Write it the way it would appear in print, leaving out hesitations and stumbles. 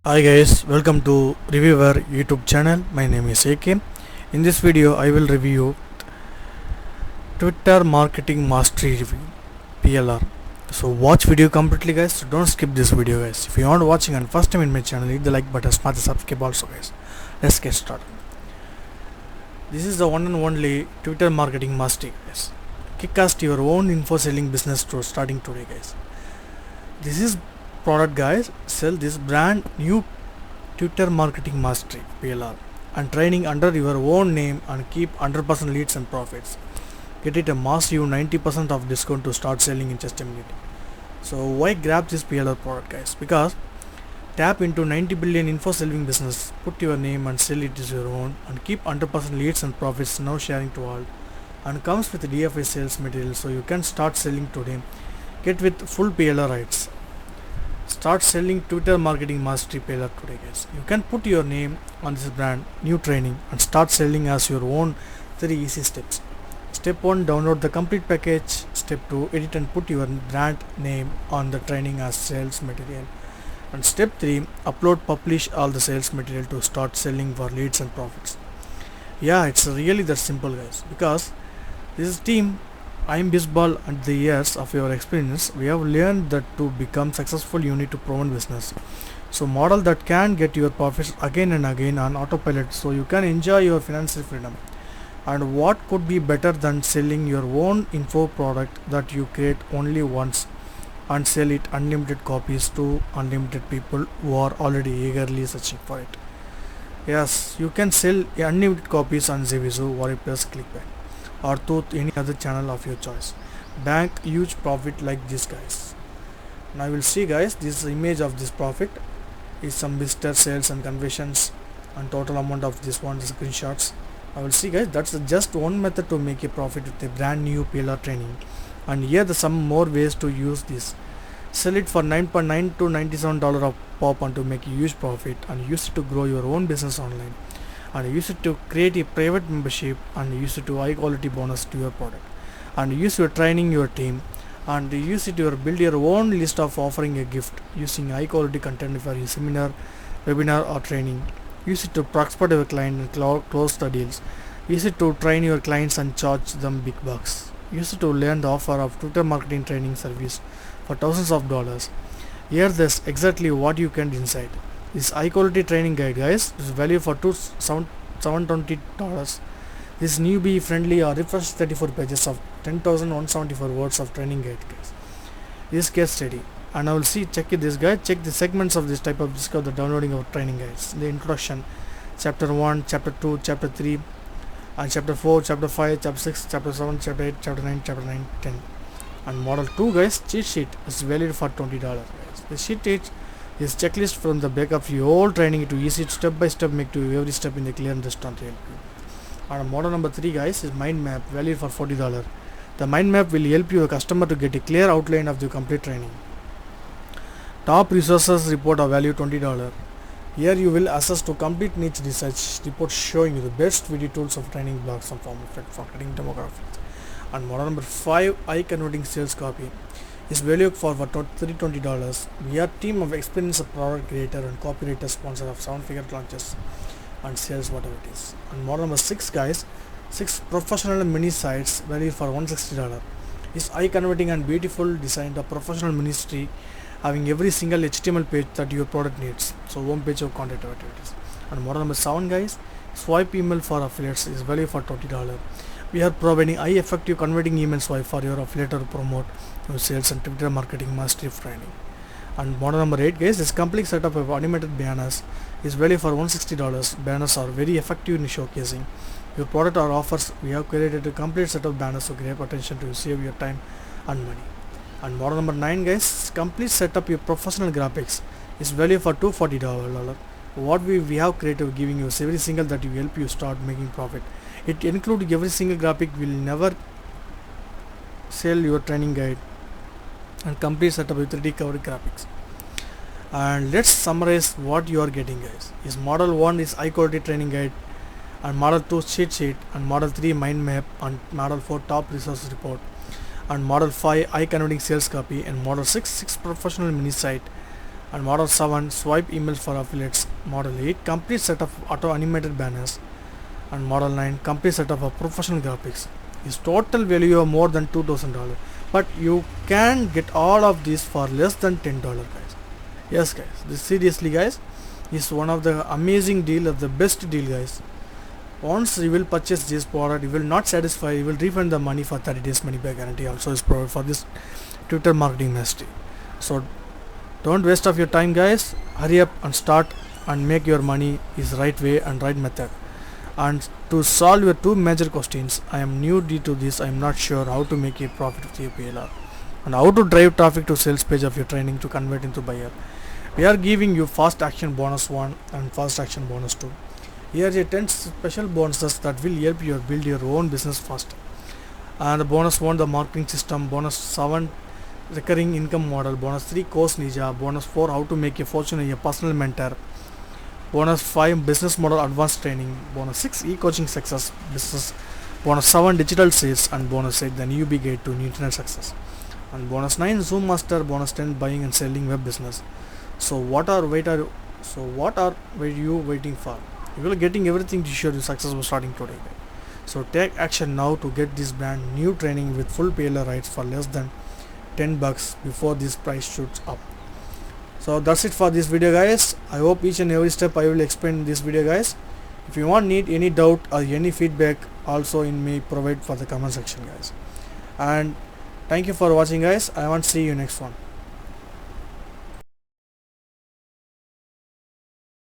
Hi guys, welcome to Reviewer YouTube channel. My name is AK. In this video, I will review Twitter Marketing Mastery Review (PLR). So watch video completely, guys. So don't skip this video, guys. If you aren't watching and first time in my channel, hit the like button, smash the subscribe also, guys. Let's get started. This is the one and only Twitter Marketing Mastery, guys. Kickstart your own info selling business to starting today, guys. This is product, guys. Sell this brand new Twitter Marketing Mastery (PLR) and training under your own name and keep 100% leads and profits. Get it a massive 90% of discount to start selling in just a minute. So why grab this PLR product, guys? Because tap into 90 billion info selling business, put your name and sell it as your own and keep 100% leads and profits now sharing to all, and comes with DFI sales material so you can start selling today. Get with full PLR rights. Start selling Twitter Marketing Mastery PLR today, guys. You can put your name on this brand new training and start selling as your own. 3 easy steps. Step 1, download the complete package. Step 2, edit and put your brand name on the training as sales material. And step 3, upload publish all the sales material to start selling for leads and profits. Yeah, it's really that simple, guys, because this is team I'm Bisbal, and the years of your experience we have learned that to become successful you need to proven business. So model that can get your profits again and again on autopilot so you can enjoy your financial freedom. And what could be better than selling your own info product that you create only once and sell it unlimited copies to unlimited people who are already eagerly searching for it. Yes, you can sell unlimited copies on Zevizo, WordPress, Clickbank, or to any other channel of your choice. Bank huge profit like this, guys. Now you will see, guys, this image of this profit is some visitor sales and conversions and total amount of this one screenshots. I will see, guys, that's just one method to make a profit with a brand new PLR training, and here the some more ways to use this. Sell it for $9.9 to $97 of pop and to make a huge profit, and use it to grow your own business online, and use it to create a private membership, and use it to high quality bonus to your product, and use your training your team, and use it to build your own list of offering a gift using high quality content for your seminar, webinar or training. Use it to prospect your client and close the deals. Use it to train your clients and charge them big bucks. Use it to learn the offer of Twitter marketing training service for thousands of dollars. Here this exactly what you can inside. This high quality training guide, guys, is value for $720. This newbie friendly or refresh 34 pages of 10,174 words of training guide, guys. This case study, and I will see check this guide, check the segments of this type of discover the downloading of training guides. The introduction, chapter 1, chapter 2, chapter 3, and chapter 4, chapter 5, chapter 6, chapter 7, chapter 8, chapter 9, chapter 9, 10. And model 2, guys, cheat sheet is valid for $20, guys. The cheat sheet is checklist from the back of your whole training to easy step by step make to every step in the clear and restaurant help you. And model number 3, guys, is mind map valid for $40. The mind map will help your customer to get a clear outline of the complete training. Top resources report are value $20. Here you will access to complete niche research report showing you the best video tools of training blocks and form of marketing demographics. And model number 5, high converting sales copy is value for $320. We are team of experienced product creator and copywriter sponsor of 7-figure launches and sales whatever it is. And model number 6, guys, 6 professional mini sites value for $160. Is high converting and beautiful designed a professional ministry having every single HTML page that your product needs. So home page of content activities. And model number 7, guys, swipe email for affiliates is value for $20. We are providing high effective converting email swipe for your affiliate or promote your sales and Twitter marketing mastery training. And model number 8, guys, is complete setup of automated banners is value for $160. Banners are very effective in showcasing your product or offers. We have created a complete set of banners to grab attention to save your time and money. And model number 9, guys, complete setup your professional graphics is value for $240. What we have created giving you every single that will help you start making profit. It includes every single graphic will never sell your training guide and complete setup with 3D covered graphics. And let's summarize what you are getting, guys. Is model 1 is high quality training guide, and model 2 cheat sheet, and model 3 mind map, and model 4 top resources report, and model 5 high converting sales copy, and model 6 professional mini site, And model 7 swipe emails for affiliates. Model 8 complete set of auto animated banners. And model 9 complete set of professional graphics. Is total value of more than $2,000, but you can get all of these for less than $10, guys. Yes guys, this seriously guys is one of the amazing deal, of the best deal, guys. Once you will purchase this product, you will not satisfy, you will refund the money for 30 days money back guarantee also is provided for this Twitter marketing mastery. So don't waste of your time, guys. Hurry up and start and make your money is right way and right method. And to solve your two major questions, I am new to this, I am not sure how to make a profit with your PLR and how to drive traffic to sales page of your training to convert into buyer. We are giving you fast action bonus 1 and fast action bonus 2. Here are 10 special bonuses that will help you build your own business faster. And the bonus 1, the marketing system. Bonus 7, recurring income model. Bonus 3, course ninja. Bonus 4, how to make a fortune as a personal mentor. Bonus 5, business model advanced training. Bonus 6, e-coaching success business. Bonus 7, digital sales. And bonus 8, the newbie guide to internet success. And bonus 9, Zoom master. Bonus 10, buying and selling web business. So what are you waiting for? You will getting everything to show you successful starting today. So take action now to get this brand new training with full PLR rights for less than $10 before this price shoots up. So that's it for this video, guys. I hope each and every step I will explain in this video, guys. If you need any doubt or any feedback, also in me provide for the comment section, guys. And thank you for watching, guys. I want to see you next one.